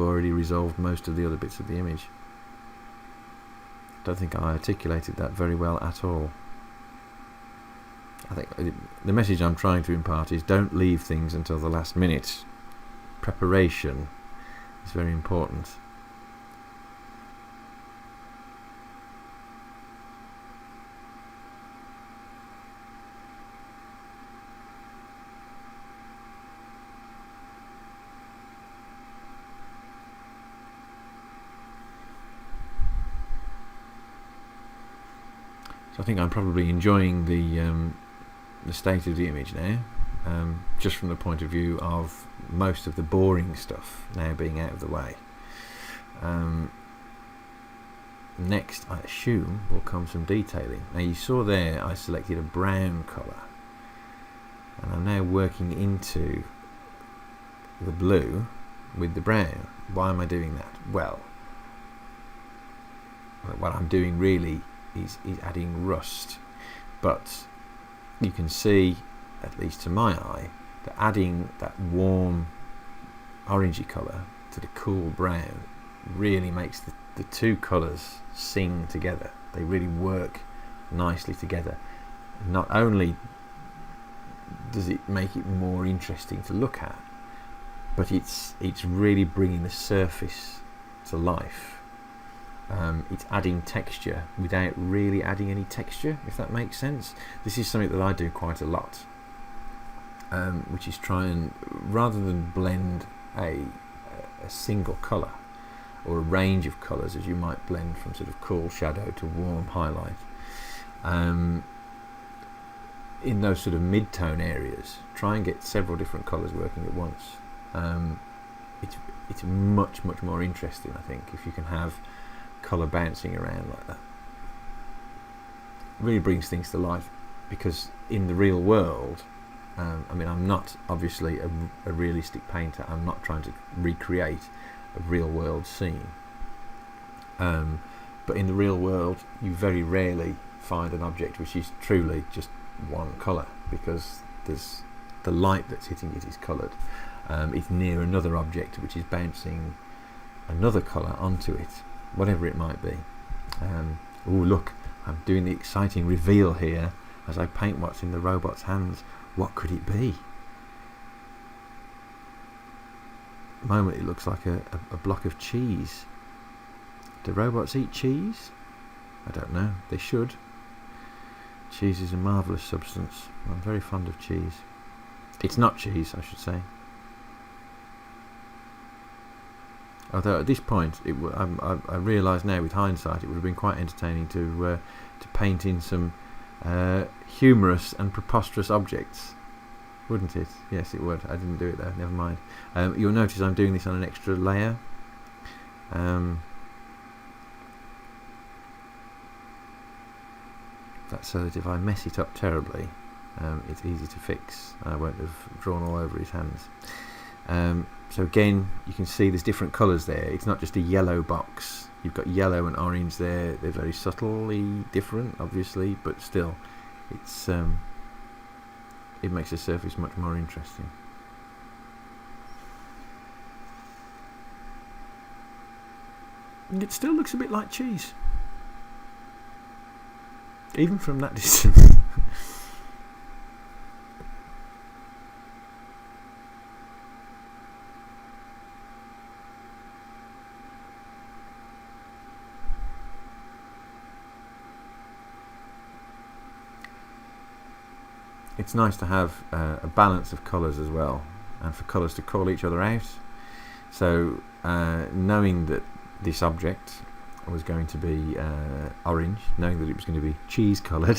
already resolved most of the other bits of the image. Don't think I articulated that very well at all. I think the message I'm trying to impart is don't leave things until the last minute. Preparation is very important. So I think I'm probably enjoying the state of the image now, just from the point of view of most of the boring stuff now being out of the way. Next, I assume, will come some detailing. Now you saw there I selected a brown colour, and I'm now working into the blue with the brown. Why am I doing that? Well, what I'm doing really is adding rust, but you can see, at least to my eye, that adding that warm orangey colour to the cool brown really makes the two colours sing together. They really work nicely together. Not only does it make it more interesting to look at, but it's really bringing the surface to life. It's adding texture without really adding any texture, if that makes sense. This is something that I do quite a lot, which is try and, rather than blend a single colour or a range of colours as you might blend from sort of cool shadow to warm highlight, in those sort of mid-tone areas, try and get several different colours working at once. It's much more interesting, I think, if you can have colour bouncing around like that. It really brings things to life, because in the real world, I mean, I'm not obviously a realistic painter. I'm not trying to recreate a real world scene, but in the real world you very rarely find an object which is truly just one colour, because there's the light that's hitting it is coloured. It's near another object which is bouncing another colour onto it, whatever it might be. Oh look, I'm doing the exciting reveal here as I paint what's in the robot's hands. What could it be? At the moment it looks like a block of cheese. Do robots eat cheese? I don't know, they should. Cheese is a marvellous substance. I'm very fond of cheese. It's not cheese, I should say. Although at this point, I realise now with hindsight, it would have been quite entertaining to paint in some humorous and preposterous objects, wouldn't it? Yes, it would. I didn't do it though. Never mind. You'll notice I'm doing this on an extra layer. That's so that if I mess it up terribly, it's easy to fix. I won't have drawn all over his hands. So again, you can see there's different colours there. It's not just a yellow box. You've got yellow and orange there. They're very subtly different, obviously, but still, it's it makes the surface much more interesting. It still looks a bit like cheese, even from that distance. It's nice to have a balance of colours as well, and for colours to call each other out. So knowing that this object was going to be orange, knowing that it was going to be cheese coloured,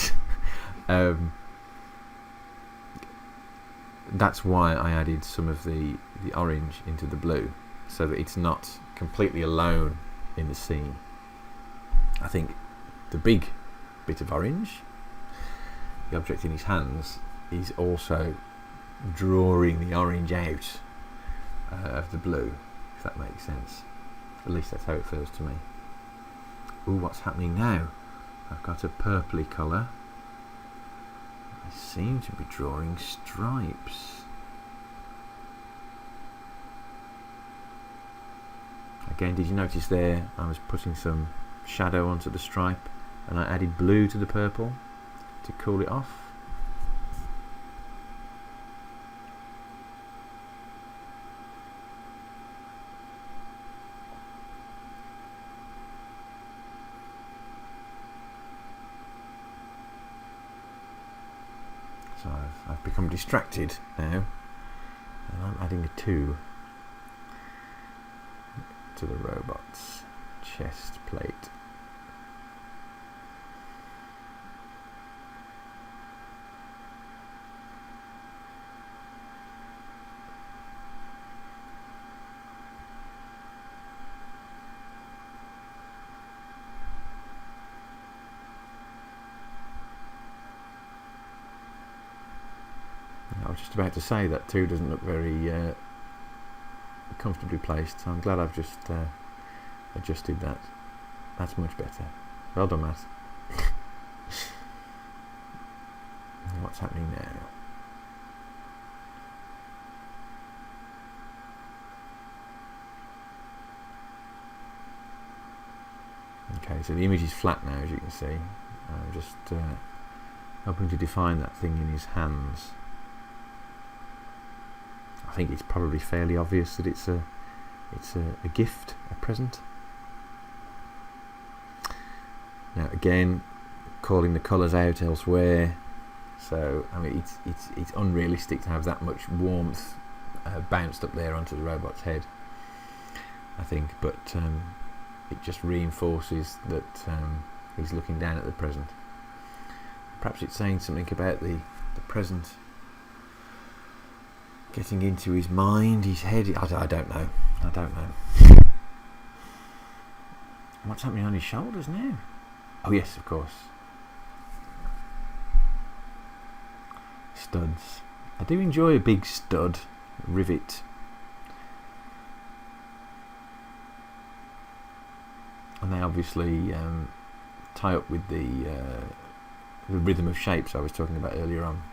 that's why I added some of the orange into the blue, so that it's not completely alone in the scene. I think the big bit of orange, the object in his hands, is also drawing the orange out of the blue, if that makes sense. At least that's how it feels to me. Ooh, what's happening now? I've got a purpley colour. I seem to be drawing stripes. Again, did you notice there I was putting some shadow onto the stripe, and I added blue to the purple to cool it off? So I've become distracted now, and I'm adding a 2 to the robot's chest plate. I was just about to say that 2 doesn't look very comfortably placed, so I'm glad I've just adjusted that. That's much better. Well done, Matt. What's happening now? Okay, so the image is flat now, as you can see. I'm just helping to define that thing in his hands. I think it's probably fairly obvious that it's a gift, a present. Now again, calling the colours out elsewhere. So I mean, it's unrealistic to have that much warmth bounced up there onto the robot's head, I think, but it just reinforces that he's looking down at the present. Perhaps it's saying something about the present getting into his mind, his head. I don't know. What's happening on his shoulders now? Oh yes, of course. Studs. I do enjoy a big stud, rivet. And they obviously tie up with the rhythm of shapes I was talking about earlier on.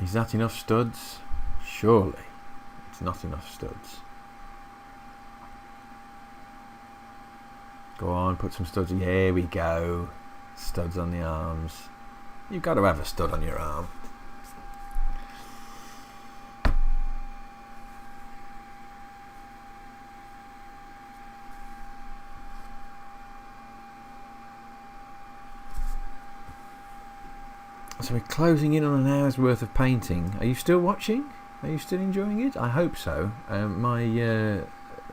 Is that enough studs? Surely it's not enough studs. Go on, put some studs. Here we go. Studs on the arms. You've got to have a stud on your arm. So we're closing in on an hour's worth of painting. Are you still watching? Are you still enjoying it? I hope so. My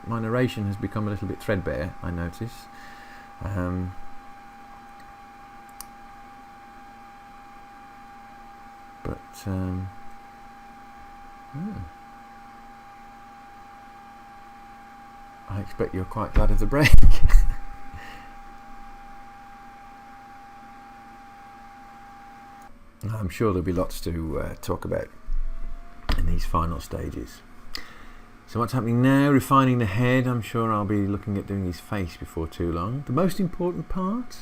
narration has become a little bit threadbare, I notice. I expect you're quite glad of the break. I'm sure there'll be lots to talk about in these final stages. So what's happening now? Refining the head. I'm sure I'll be looking at doing his face before too long. The most important part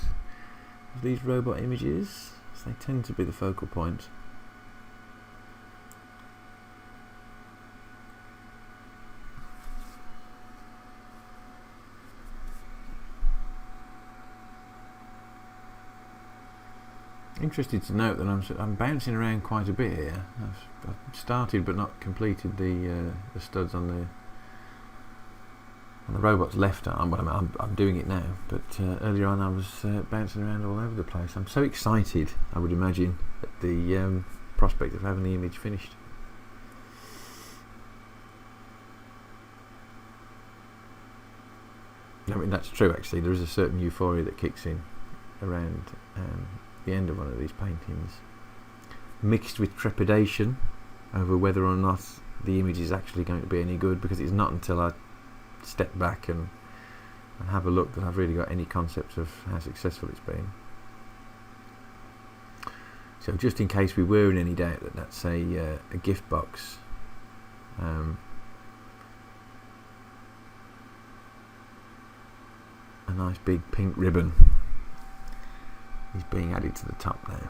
of these robot images, as they tend to be the focal point. Interested to note that I'm bouncing around quite a bit here. I've started but not completed the studs on the robot's left arm. But I'm doing it now. But earlier on I was bouncing around all over the place. I'm so excited, I would imagine, at the prospect of having the image finished. I mean, that's true actually. There is a certain euphoria that kicks in around the end of one of these paintings, mixed with trepidation over whether or not the image is actually going to be any good, because it's not until I step back and have a look that I've really got any concept of how successful it's been. So just in case we were in any doubt that that's a gift box, a nice big pink ribbon is being added to the top now.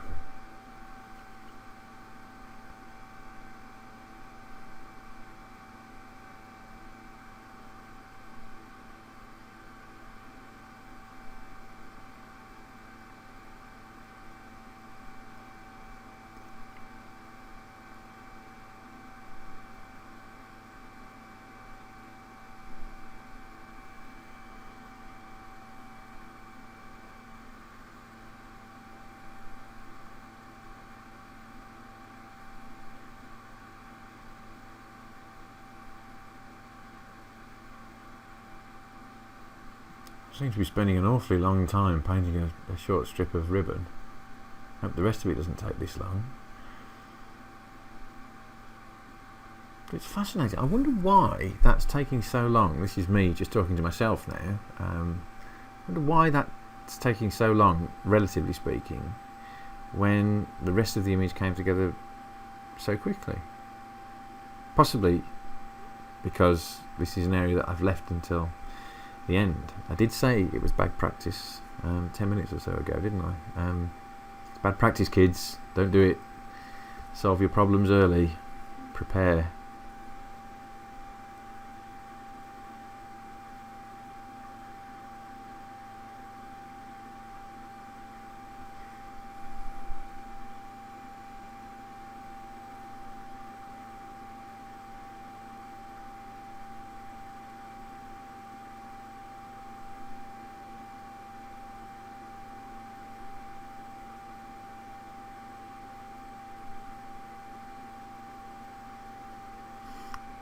I seem to be spending an awfully long time painting a short strip of ribbon. Hope the rest of it doesn't take this long. But it's fascinating. I wonder why that's taking so long. This is me just talking to myself now. I wonder why that's taking so long, relatively speaking, when the rest of the image came together so quickly. Possibly because this is an area that I've left until the end. I did say it was bad practice 10 minutes or so ago, didn't I? It's bad practice, kids. Don't do it. Solve your problems early. Prepare.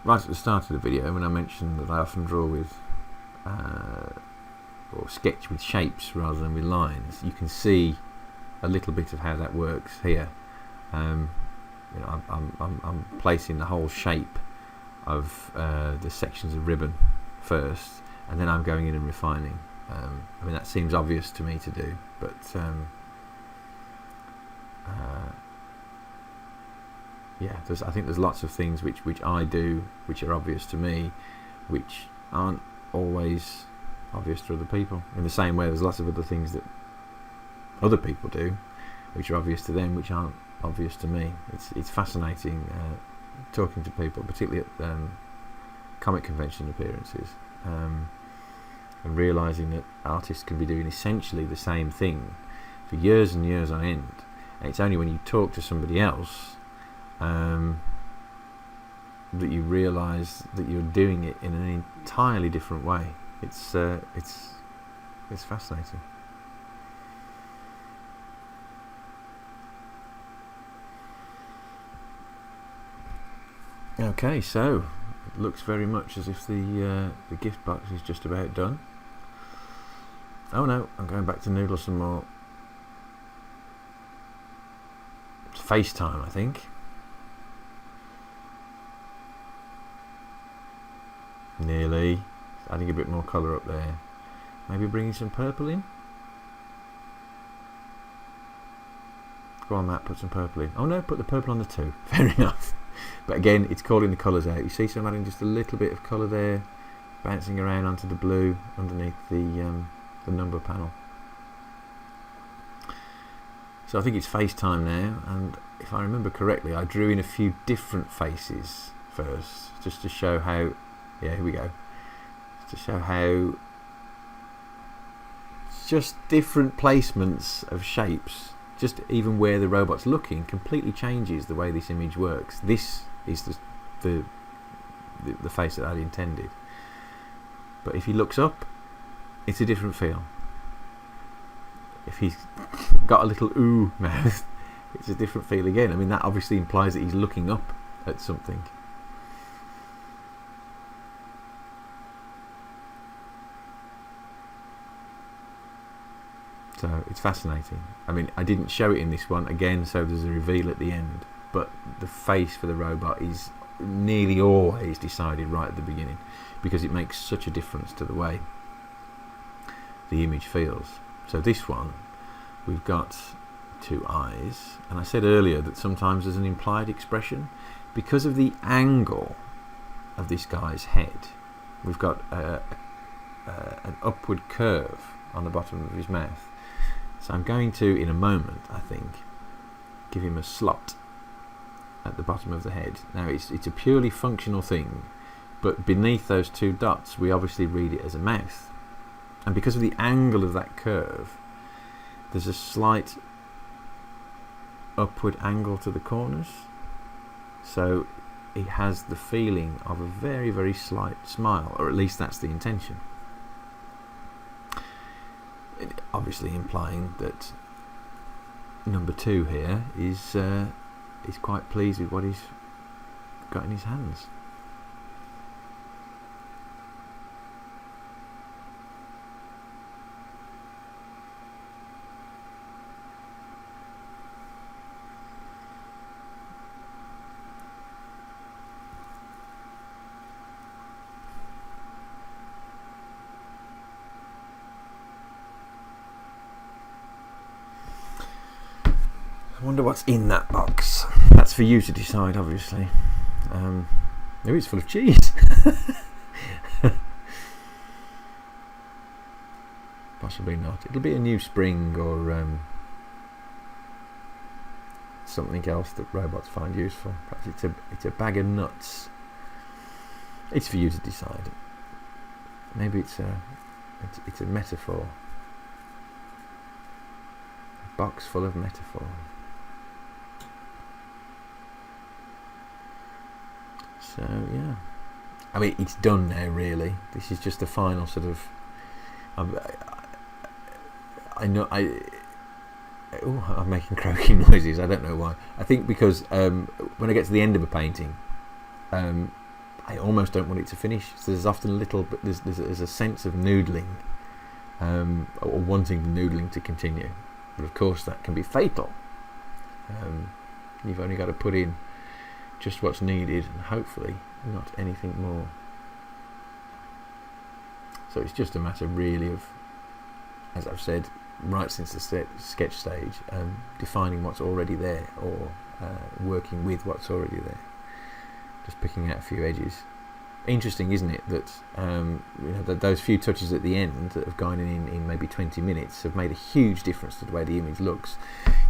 Right at the start of the video, when I mentioned that I often draw with or sketch with shapes rather than with lines, you can see a little bit of how that works here. I'm placing the whole shape of the sections of ribbon first, and then I'm going in and refining. I mean, that seems obvious to me to do, but yeah, I think there's lots of things which I do which are obvious to me, which aren't always obvious to other people. In the same way, there's lots of other things that other people do which are obvious to them, which aren't obvious to me. It's fascinating talking to people, particularly at comic convention appearances, and realising that artists can be doing essentially the same thing for years and years on end, and it's only when you talk to somebody else that you realise that you're doing it in an entirely different way. It's fascinating. Okay, so it looks very much as if the gift box is just about done. Oh no, I'm going back to noodle some more. It's FaceTime, I think. Nearly. Adding a bit more colour up there. Maybe bringing some purple in. Go on, Matt, put some purple in. Oh no, put the purple on the 2. Fair enough. But again, it's calling the colours out. You see, so I'm adding just a little bit of colour there, bouncing around onto the blue underneath the number panel. So I think it's FaceTime now, and if I remember correctly, I drew in a few different faces first, just to show how. Yeah, here we go. Just to show how just different placements of shapes, just even where the robot's looking, completely changes the way this image works. This is the face that I'd intended. But if he looks up, it's a different feel. If he's got a little ooh mouth, it's a different feel again. I mean, that obviously implies that he's looking up at something. So it's fascinating. I mean, I didn't show it in this one again, so there's a reveal at the end, but the face for the robot is nearly always decided right at the beginning, because it makes such a difference to the way the image feels. So this one, we've got 2 eyes, and I said earlier that sometimes there's an implied expression because of the angle of this guy's head. We've got an upward curve on the bottom of his mouth. So I'm going to, in a moment, I think, give him a slot at the bottom of the head. Now it's a purely functional thing, but beneath those 2 dots we obviously read it as a mouth, and because of the angle of that curve, there's a slight upward angle to the corners, so it has the feeling of a very, very slight smile, or at least that's the intention. Obviously implying that number 2 here is quite pleased with what he's got in his hands. I wonder what's in that box. That's for you to decide, obviously. Maybe it's full of cheese. Possibly not. It'll be a new spring or something else that robots find useful. Perhaps it's a bag of nuts. It's for you to decide. Maybe it's a metaphor. A box full of metaphor. So yeah, I mean, it's done now, really. This is just the final sort of. I'm making croaking noises. I don't know why. I think because when I get to the end of a painting, I almost don't want it to finish. So there's often a little, but there's a sense of noodling, or wanting the noodling to continue. But of course, that can be fatal. You've only got to put in just what's needed, and hopefully not anything more. So it's just a matter really of, as I've said, right since the sketch stage, defining what's already there, or working with what's already there, just picking out a few edges. Interesting, isn't it, that those few touches at the end that have gone in maybe 20 minutes have made a huge difference to the way the image looks,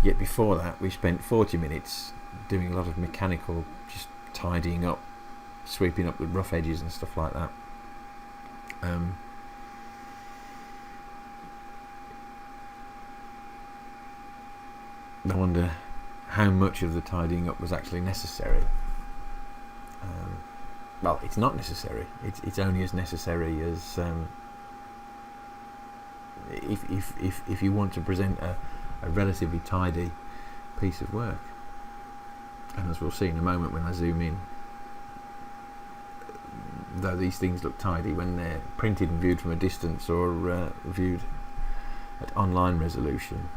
yet before that we spent 40 minutes doing a lot of mechanical, just tidying up, sweeping up the rough edges and stuff like that. I wonder how much of the tidying up was actually necessary. Well, it's not necessary. It's only as necessary as if you want to present a relatively tidy piece of work. And as we'll see in a moment when I zoom in, though these things look tidy when they're printed and viewed from a distance or viewed at online resolution,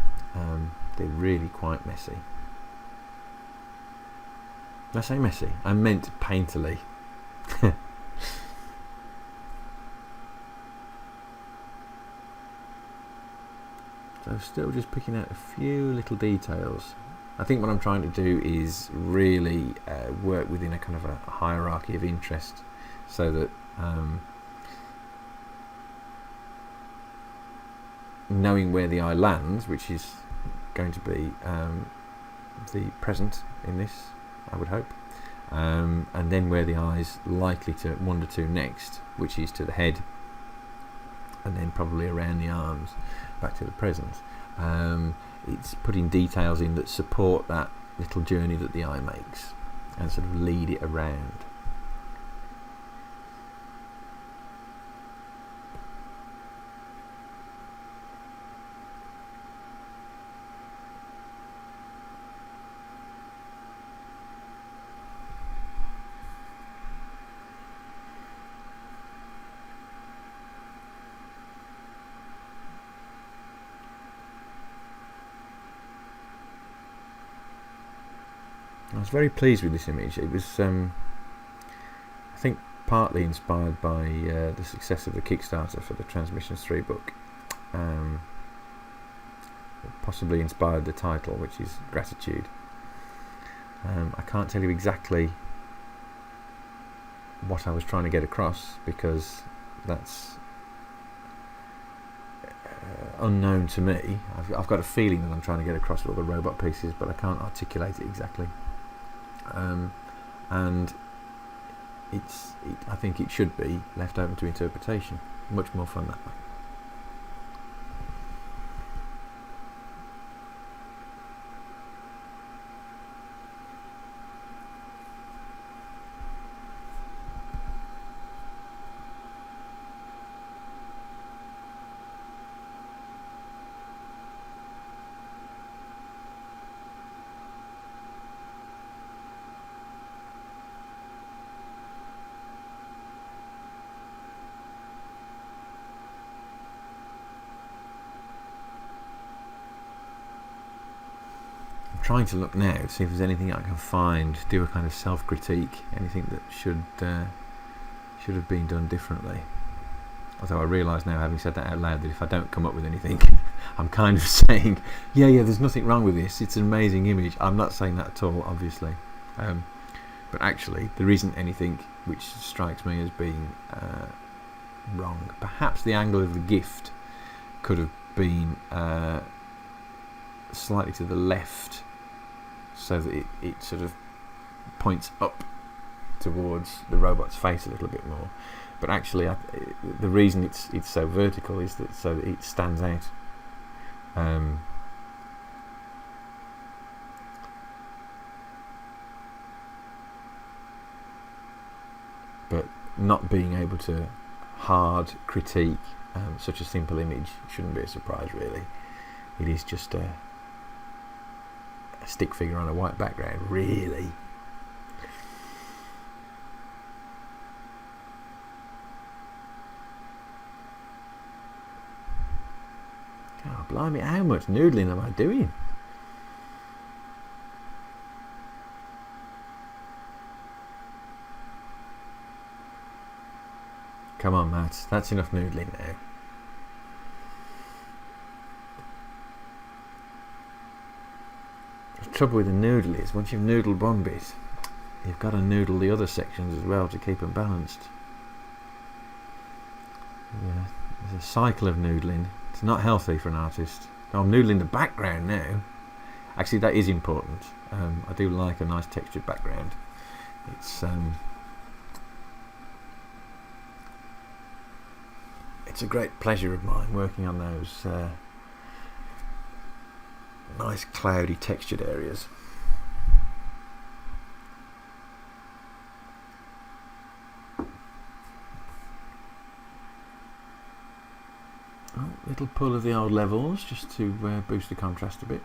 they're really quite messy. Did I say messy? I meant painterly. So still just picking out a few little details. I think what I'm trying to do is really work within a kind of a hierarchy of interest, so that knowing where the eye lands, which is going to be the present in this, I would hope, and then where the eye's likely to wander to next, which is to the head, and then probably around the arms back to the present. It's putting details in that support that little journey that the eye makes and sort of lead it around. I was very pleased with this image. It was, I think, partly inspired by the success of the Kickstarter for the Transmissions 3 book. Possibly inspired the title, which is Gratitude. I can't tell you exactly what I was trying to get across, because that's unknown to me. I've got a feeling that I'm trying to get across all the robot pieces, but I can't articulate it exactly. And I think it should be left open to interpretation. Much more fun that way. Trying to look now to see if there's anything I can find, do a kind of self-critique, anything that should have been done differently. Although I realise now, having said that out loud, that if I don't come up with anything, I'm kind of saying, yeah, there's nothing wrong with this, it's an amazing image. I'm not saying that at all, obviously. But actually, there isn't anything which strikes me as being wrong. Perhaps the angle of the gift could have been slightly to the left, so that it sort of points up towards the robot's face a little bit more. But actually, the reason it's so vertical is that so that it stands out. But not being able to hard critique such a simple image shouldn't be a surprise, really. It is just a stick figure on a white background, really. Oh, blimey, how much noodling am I doing? Come on, Matt, that's enough noodling now. The trouble with the noodle is, once you've noodled one bit, you've got to noodle the other sections as well to keep them balanced. Yeah, there's a cycle of noodling. It's not healthy for an artist. I'm noodling the background now. Actually, that is important. I do like a nice textured background. It's a great pleasure of mine working on those nice cloudy textured areas. Oh, little pull of the old levels just to boost the contrast a bit,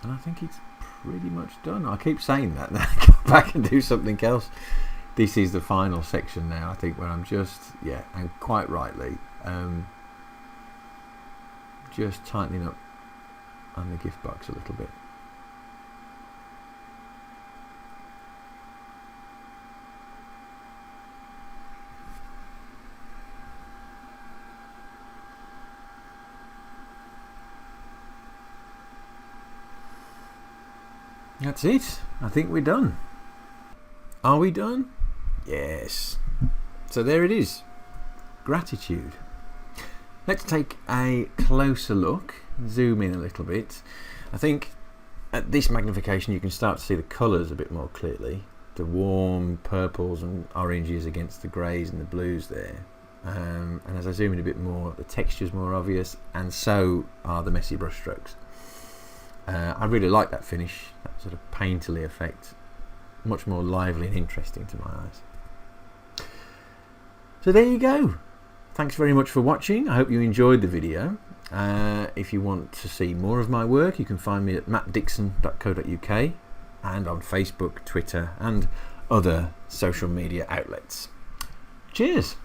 and I think it's pretty much done. I keep saying that, then I go back and do something else. This is the final section now, I think, where I'm just, yeah, and quite rightly, just tightening up on the gift box a little bit. That's it. I think we're done. Are we done? Yes. So there it is. Gratitude. Let's take a closer look. Zoom in a little bit. I think at this magnification you can start to see the colours a bit more clearly. The warm purples and oranges against the greys and the blues there. And as I zoom in a bit more, the texture's more obvious, and so are the messy brush strokes. I really like that finish, that sort of painterly effect. Much more lively and interesting to my eyes. So there you go. Thanks very much for watching. I hope you enjoyed the video. If you want to see more of my work, you can find me at mattdixon.co.uk and on Facebook, Twitter and other social media outlets. Cheers!